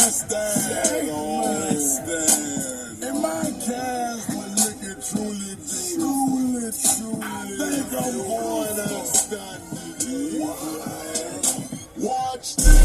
stand on stand. And my cast was looking truly beautiful. I think I'm going to stand. Watch this.